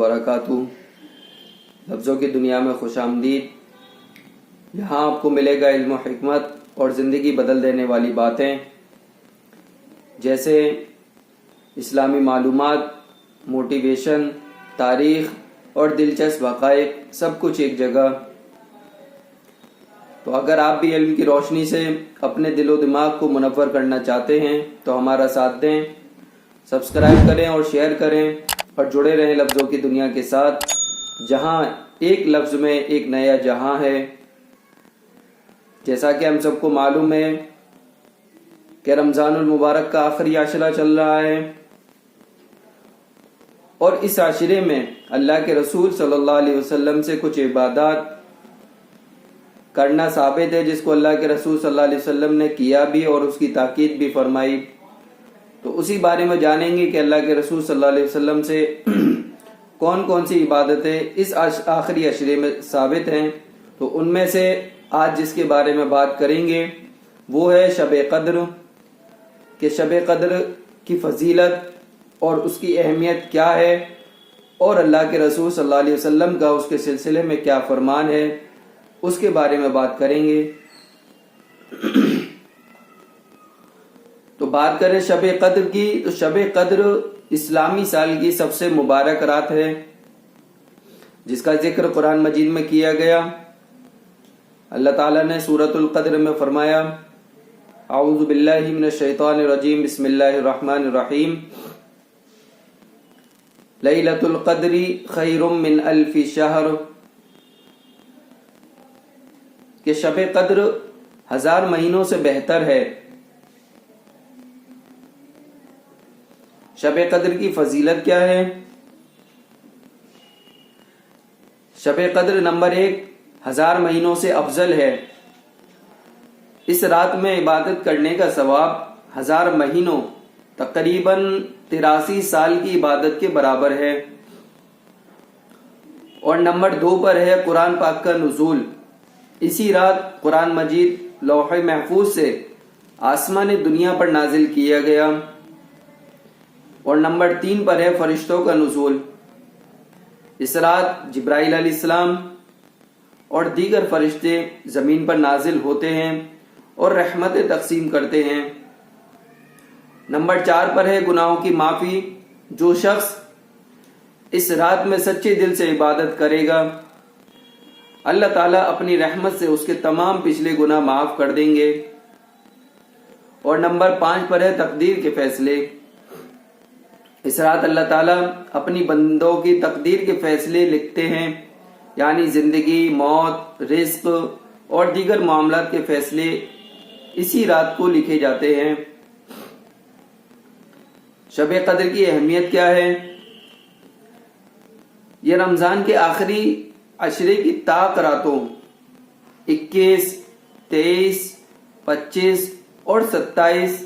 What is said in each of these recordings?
वबरकातुहू। लफ्ज़ों की दुनिया में खुश आमदीद। यहाँ आपको मिलेगा इल्म और हिकमत और ज़िंदगी बदल देने वाली बातें, जैसे इस्लामी मालूमात, मोटिवेशन, तारीख़ और दिलचस्प हक़ाइक़, सब कुछ एक जगह। तो अगर आप भी इल्म की रोशनी से अपने दिलो दिमाग को मुनव्वर करना चाहते हैं तो हमारा साथ दें, सब्सक्राइब करें और शेयर करें और जुड़े रहें लफ्ज़ों की दुनिया के साथ, जहां एक लफ्ज़ में एक नया जहां है। जैसा कि हम सबको मालूम है कि रमज़ानुल मुबारक का आखिरी आशरा चल रहा है और इस आशरे में अल्लाह के रसूल सल्लल्लाहु अलैहि वसल्लम से कुछ इबादत करना साबित है, जिसको अल्लाह के रसूल सल्लल्लाहु अलैहि वसल्लम ने किया भी और उसकी ताकीद भी फरमाई। तो उसी बारे में जानेंगे कि अल्लाह के रसूल सल्लल्लाहु अलैहि वसल्लम से कौन कौन सी इबादतें इस आखिरी अशरे में साबित हैं। तो उनमें से आज जिसके बारे में बात करेंगे वो है शब क़द्र, कि शब क़द्र की फजीलत और उसकी अहमियत क्या है और अल्लाह के रसूल सल्लल्लाहु अलैहि वसल्लम का उसके सिलसिले में क्या फरमान है, उसके बारे में बात करेंगे। तो बात करें शब क़द्र की, तो शब क़द्र इस्लामी साल की सबसे मुबारक रात है, जिसका जिक्र कुरान मजीद में किया गया। अल्लाह ताला ने सूरतुल क़द्र में फरमाया, आऊज़ु बिल्लाहि मिनश शैतानिर रजीम, बिस्मिल्लाहिर रहमानिर रहीम, लैलतुल क़द्रि खैरुम मिन अल्फि शहर, कि शब क़द्र 1000 महीनों से बेहतर है। शब क़द्र की फजीलत क्या है? शब क़द्र नंबर 1 1000 महीनों से अफजल है। इस रात में इबादत करने का सवाब 1000 महीनों तकरीबन 83 साल की इबादत के बराबर है। और नंबर 2 पर है कुरान पाक का नुज़ूल। इसी रात कुरान मजीद लौह महफूज से आसमान दुनिया पर नाजिल किया गया। और नंबर 3 पर है फरिश्तों का नुज़ूल। इस रात जिब्राइल अलैहिस्सलाम और दीगर फरिश्ते ज़मीन पर नाजिल होते हैं और रहमतें तक़सीम करते हैं। नंबर 4 पर है गुनाहों की माफ़ी। जो शख्स इस रात में सच्चे दिल से इबादत करेगा, अल्लाह ताला अपनी रहमत से उसके तमाम पिछले गुनाह माफ़ कर देंगे। और नंबर 5 पर है तकदीर के फैसले। इस रात अल्लाह ताला अपनी बंदों की तकदीर के फैसले लिखते हैं, यानी जिंदगी, मौत, रिस्क और दीगर मामलात के फैसले इसी रात को लिखे जाते हैं। शब क़द्र की अहमियत क्या है? यह रमजान के आखिरी अशरे की ताक रातों 21, 23, 25 और 27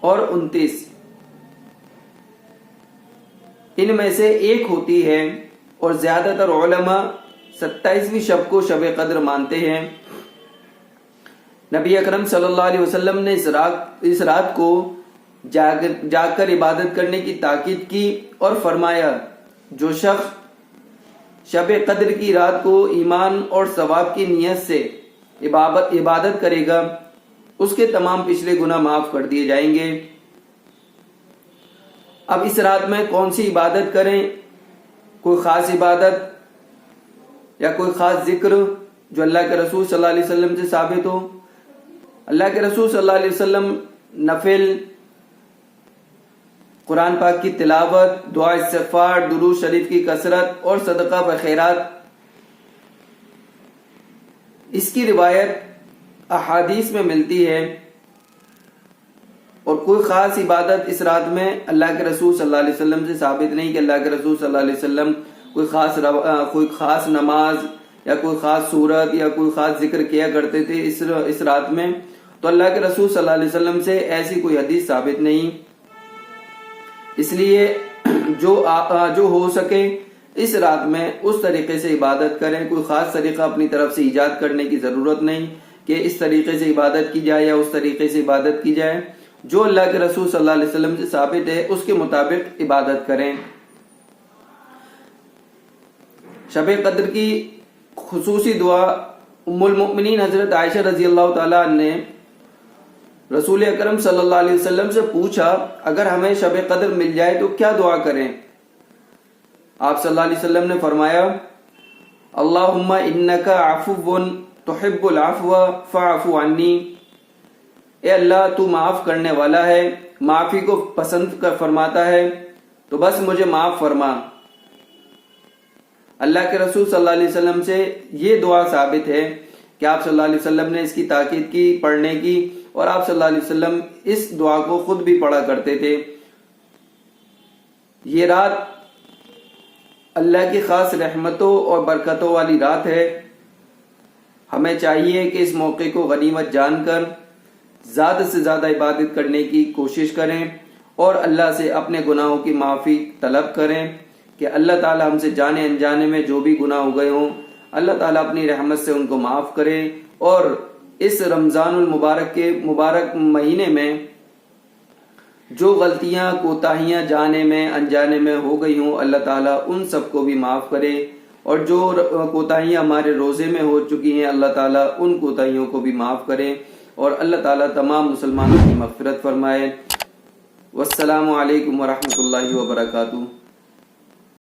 और 29 इनमें से एक होती है और ज्यादातर उलमा 27वीं शब को शब क़द्र मानते हैं। नबी अकरम सल्लल्लाहु अलैहि वसल्लम ने इस रात को जाकर इबादत करने की ताकीद की और फरमाया, जो शख्स शब क़द्र की रात को ईमान और सवाब की नीयत से इबादत करेगा, उसके तमाम पिछले गुनाह माफ कर दिए जाएंगे। अब इस रात में कौन सी इबादत करें? कोई ख़ास इबादत या कोई ख़ास जिक्र जो अल्लाह के रसूल सल्लल्लाहु अलैहि वसल्लम से साबित हो? अल्लाह के रसूल सल्लल्लाहु अलैहि वसल्लम नफिल, कुरान पाक की तिलावत, दुआ इस्तिग़फ़ार, दुरूद शरीफ की कसरत और सदका व खैरात, इसकी रिवायत अहादीस में मिलती है। और कोई ख़ास इबादत इस रात में अल्लाह के रसूल सल्लल्लाहु अलैहि वसल्लम से साबित नहीं कि अल्लाह के रसूल सल्लल्लाहु अलैहि वसल्लम कोई ख़ास नमाज या कोई ख़ास सूरत या कोई ख़ास जिक्र किया करते थे इस रात में। तो अल्लाह के रसूल सल्लल्लाहु अलैहि वसल्लम से ऐसी कोई हदीस साबित नहीं। इसलिए जो हो सके इस रात में उस तरीके से इबादत करें। कोई ख़ास तरीक़ा अपनी तरफ से ईजाद करने की ज़रूरत नहीं कि इस तरीके से इबादत की जाए या उस तरीके से इबादत की जाए। जो अल्लाह के रसूल सल्लल्लाहु अलैहि वसल्लम से साबित है उसके मुताबिक इबादत करें। शब कद्र की खुसूसी दुआ उम्मुल मोमिनीन हजरत आयशा रजी अल्लाह ताला ने रसूल अकरम सल्लल्लाहु अलैहि वसल्लम से पूछा, अगर हमें शब कद्र मिल जाए तो क्या दुआ करें? आप सल्लल्लाहु अलैहि वसल्लम ने फरमाया, अल्लाहुम्मा इन्नका अफुव्वुन तुहिब्बुल अफ़्व फ़अफ़ु अन्नी। ए अल्लाह, तू माफ़ करने वाला है, माफ़ी को पसंद कर फरमाता है, तो बस मुझे माफ़ फरमा। अल्लाह के रसूल सल्लल्लाहु अलैहि वसल्लम से ये दुआ साबित है कि आप सल्लल्लाहु अलैहि वसल्लम ने इसकी ताकीद की पढ़ने की, और आप सल्लल्लाहु अलैहि वसल्लम इस दुआ को खुद भी पढ़ा करते थे। ये रात अल्लाह की खास रहमतों और बरकतों वाली रात है। हमें चाहिए कि इस मौके को गनीमत जानकर ज़्यादा से ज़्यादा इबादत करने की कोशिश करें और अल्लाह से अपने गुनाहों की माफ़ी तलब करें कि अल्लाह ताला हमसे जाने अनजाने में जो भी गुनाह हो गए हों, अल्लाह ताला अपनी रहमत से उनको माफ़ करे। और इस रमज़ानुल मुबारक के मुबारक महीने में जो गलतियां कोताहियां जाने में अनजाने में हो गई हों, अल्लाह ताला उन सबको भी माफ़ करे। और जो कोताहियां हमारे रोज़े में हो चुकी हैं, अल्लाह ताला उन कोताहियों को भी माफ़ करे और अल्लाह ताला तमाम मुसलमानों की मग़फ़िरत फरमाए। वस्सलामु अलैकुम वरहमतुल्लाहि वबरकातुहू।